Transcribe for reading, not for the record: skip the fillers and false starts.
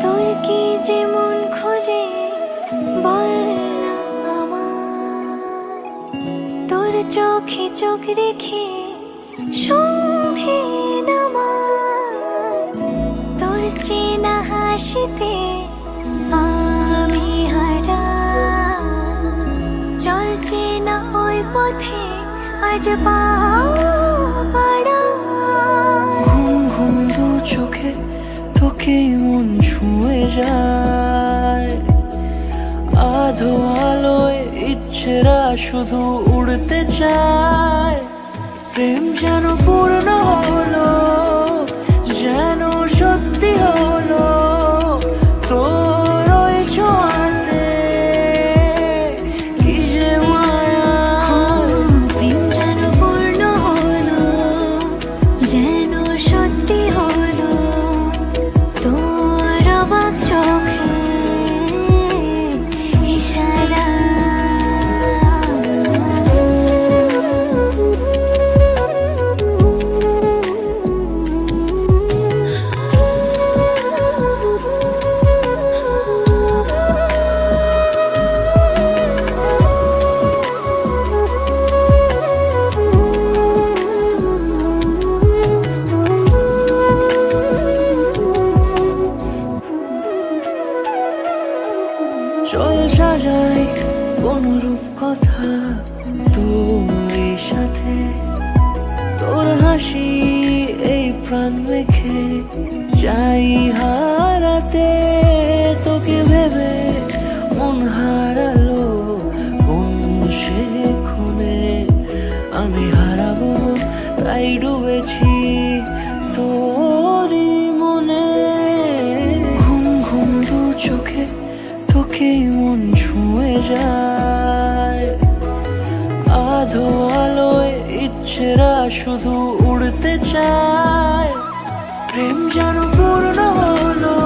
তোর কি যেমন খোঁজে বল না আমায়, তোর চোখে চোখ রেখে সন্ধে নামায়, তোর চেনা হাসিতে আমি হারাই, চল চেনা ওই পথে আজ পা বাড়াই। ঘুম ঘুম দু চোখে তোকে মন ছুঁয়ে যায়, আধো আলোয় ইচ্ছেরা শুধু উড়তে চায়। প্রেম যেন পূর্ণ হলো, যেন সত্যি হলো, তোর ওই ছোঁয়াতে কি যে মায়া। প্রেম যেন পূর্ণ হলো, যেন সত্যি হলো, তোর অবাক চোখে ইশারা। চল সাজাই কোন রূপ কথা তোর সাথে, তোর হাসি এই প্রাণ রেখে চাই হারাতে। তোকে ভেবে মন হারালো কোন সে ক্ষণে, আমি হারাবো তাই ডুবেছি তোরই মনে। ঘুম ঘুম দু চোখে তোকে মন ছুঁয়ে যায়, আধো আলোয় ইচ্ছেরা শুধু উড়তে চায়। প্রেম যেন পূর্ণ হলো,